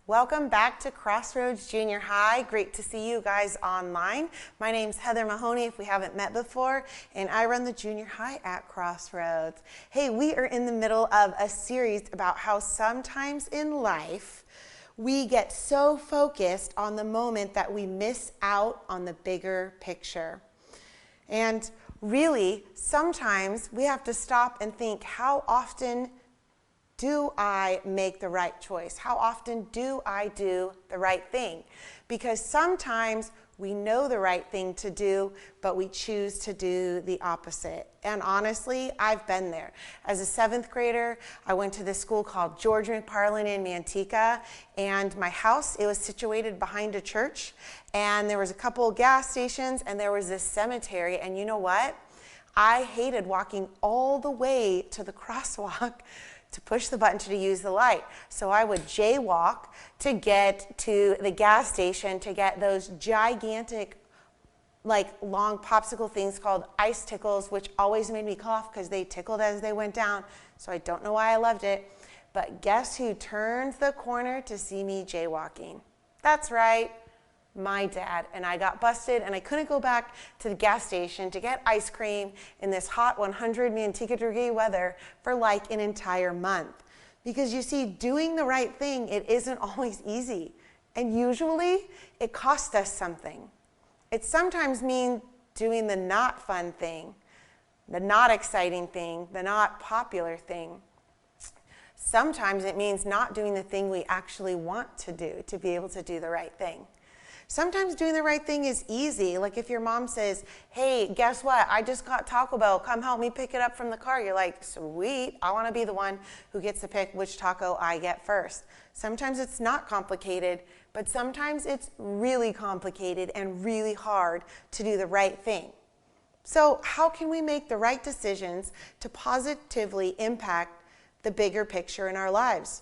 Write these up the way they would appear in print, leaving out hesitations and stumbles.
Welcome back to Crossroads Junior High. Great to see you guys online. My name's Heather Mahoney, if we haven't met before, and I run the junior high at Crossroads. Hey, we are in the middle of a series about how sometimes in life we get so focused on the moment that we miss out on the bigger picture. And really, sometimes we have to stop and think, how often do I make the right choice? How often do I do the right thing? Because sometimes we know the right thing to do, but we choose to do the opposite. And honestly, I've been there. As a 7th grader, I went to this school called George McParland in Manteca, and my house, it was situated behind a church, and there was a couple of gas stations, and there was this cemetery, and you know what? I hated walking all the way to the crosswalk to push the button to use the light. So I would jaywalk to get to the gas station to get those gigantic, long popsicle things called ice tickles, which always made me cough because they tickled as they went down. So I don't know why I loved it. But guess who turns the corner to see me jaywalking? That's right, my dad. And I got busted, and I couldn't go back to the gas station to get ice cream in this hot 100 Manteca degree weather for like an entire month. Because you see, doing the right thing, it isn't always easy. And usually, it costs us something. It sometimes means doing the not fun thing, the not exciting thing, the not popular thing. Sometimes it means not doing the thing we actually want to do to be able to do the right thing. Sometimes doing the right thing is easy. Like if your mom says, hey, guess what? I just got Taco Bell. Come help me pick it up from the car. You're like, sweet. I want to be the one who gets to pick which taco I get first. Sometimes it's not complicated, but sometimes it's really complicated and really hard to do the right thing. So how can we make the right decisions to positively impact the bigger picture in our lives?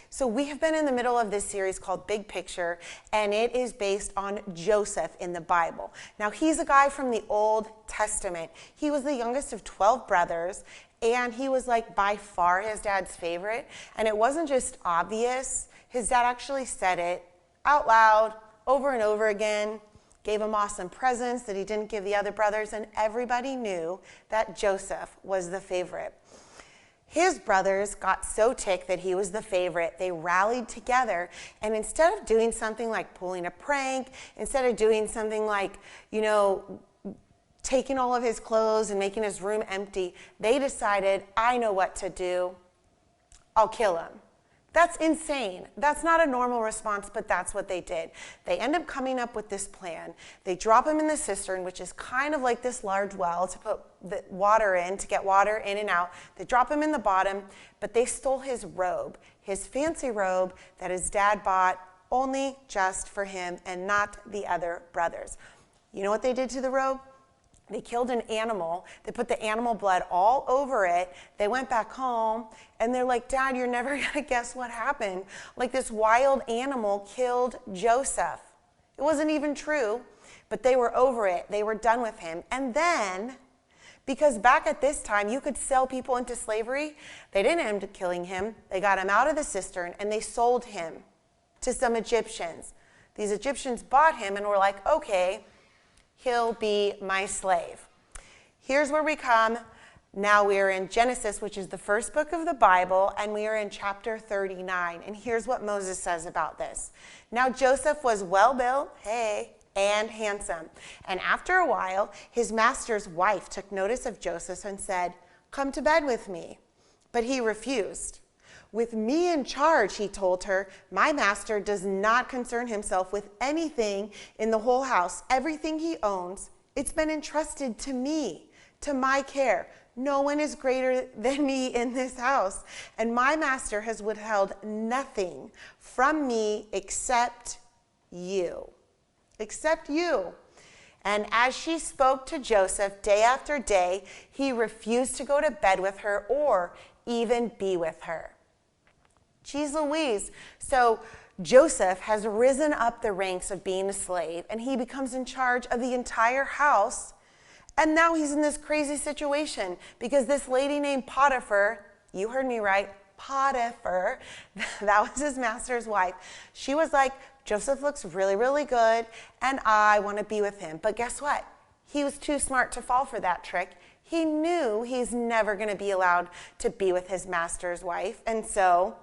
So we have been in the middle of this series called Big Picture, and it is based on Joseph in the Bible. Now, he's a guy from the Old Testament. He was the youngest of 12 brothers, and he was by far his dad's favorite. And it wasn't just obvious. His dad actually said it out loud over and over again, gave him awesome presents that he didn't give the other brothers, and everybody knew that Joseph was the favorite. His brothers got so ticked that he was the favorite, they rallied together, and instead of doing something like pulling a prank, instead of doing something like, taking all of his clothes and making his room empty, they decided, I know what to do. I'll kill him. That's insane. That's not a normal response, but that's what they did. They end up coming up with this plan. They drop him in the cistern, which is kind of like this large well to put the water in, to get water in and out. They drop him in the bottom, but they stole his robe, his fancy robe that his dad bought only just for him and not the other brothers. You know what they did to the robe? They killed an animal. They put the animal blood all over it. They went back home, and they're like, Dad, you're never going to guess what happened. This wild animal killed Joseph. It wasn't even true, but they were over it. They were done with him. And then, because back at this time, you could sell people into slavery, they didn't end up killing him. They got him out of the cistern, and they sold him to some Egyptians. These Egyptians bought him and were like, okay, he'll be my slave. Here's where we come. Now we are in Genesis, which is the first book of the Bible, and we are in chapter 39. And here's what Moses says about this. Now Joseph was well-built, and handsome. And after a while, his master's wife took notice of Joseph and said, come to bed with me. But he refused. With me in charge, he told her, my master does not concern himself with anything in the whole house. Everything he owns, it's been entrusted to me, to my care. No one is greater than me in this house. And my master has withheld nothing from me except you. Except you. And as she spoke to Joseph day after day, he refused to go to bed with her or even be with her. Jeez Louise. So Joseph has risen up the ranks of being a slave, and he becomes in charge of the entire house. And now he's in this crazy situation because this lady named Potiphar, you heard me right, Potiphar, that was his master's wife, she was like, Joseph looks really, really good, and I want to be with him. But guess what? He was too smart to fall for that trick. He knew he's never going to be allowed to be with his master's wife. And so,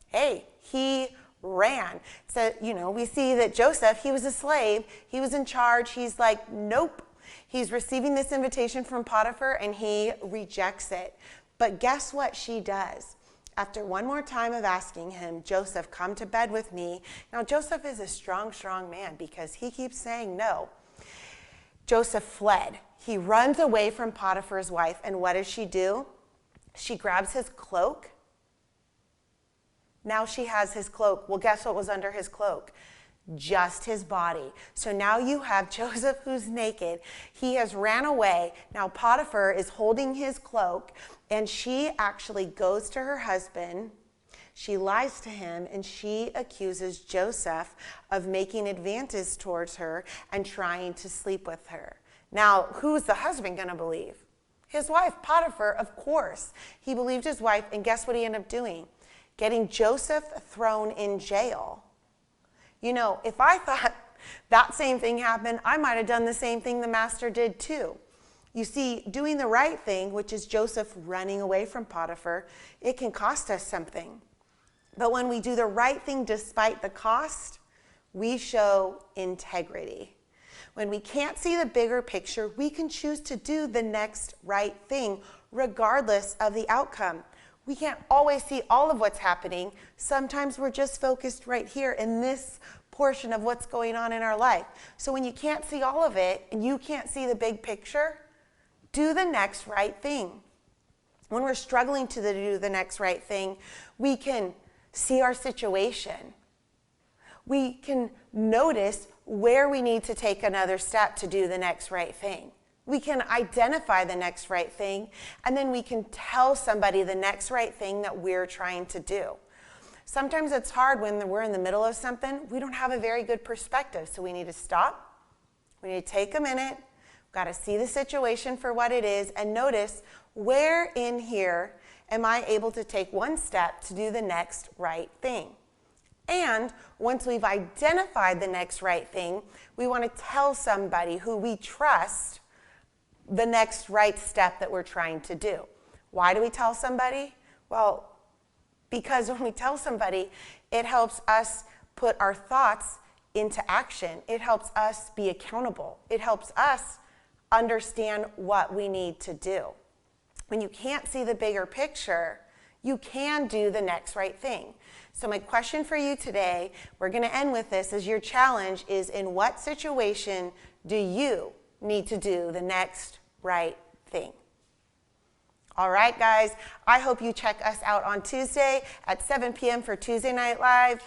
hey, he ran. So, we see that Joseph, he was a slave. He was in charge. He's like, nope. He's receiving this invitation from Potiphar, and he rejects it. But guess what she does? After one more time of asking him, Joseph, come to bed with me. Now, Joseph is a strong, strong man because he keeps saying no. Joseph fled. He runs away from Potiphar's wife, and what does she do? She grabs his cloak. Now she has his cloak. Well, guess what was under his cloak? Just his body. So now you have Joseph who's naked. He has ran away. Now Potiphar is holding his cloak, and she actually goes to her husband. She lies to him, and she accuses Joseph of making advances towards her and trying to sleep with her. Now, who's the husband going to believe? His wife, Potiphar, of course. He believed his wife, and guess what he ended up doing? Getting Joseph thrown in jail. If I thought that same thing happened, I might have done the same thing the master did too. You see, doing the right thing, which is Joseph running away from Potiphar, it can cost us something. But when we do the right thing despite the cost, we show integrity. When we can't see the bigger picture, we can choose to do the next right thing, regardless of the outcome. We can't always see all of what's happening. Sometimes we're just focused right here in this portion of what's going on in our life. So when you can't see all of it and you can't see the big picture, do the next right thing. When we're struggling to do the next right thing, we can see our situation. We can notice where we need to take another step to do the next right thing. We can identify the next right thing, and then we can tell somebody the next right thing that we're trying to do. Sometimes it's hard when we're in the middle of something. We don't have a very good perspective, so we need to stop. We need to take a minute. We've got to see the situation for what it is and notice where in here am I able to take one step to do the next right thing. And once we've identified the next right thing, we want to tell somebody who we trust the next right step that we're trying to do. Why do we tell somebody? Well, because when we tell somebody, it helps us put our thoughts into action. It helps us be accountable. It helps us understand what we need to do. When you can't see the bigger picture, you can do the next right thing. So my question for you today, we're going to end with this, is your challenge is, in what situation do you need to do the next right thing? All right, guys, I hope you check us out on Tuesday at 7 p.m. for Tuesday Night Live.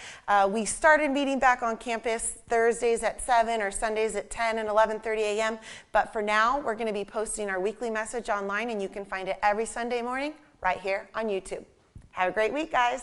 We started meeting back on campus Thursdays at 7 or Sundays at 10 and 11:30 a.m. But for now, we're going to be posting our weekly message online, and you can find it every Sunday morning right here on YouTube. Have a great week, guys.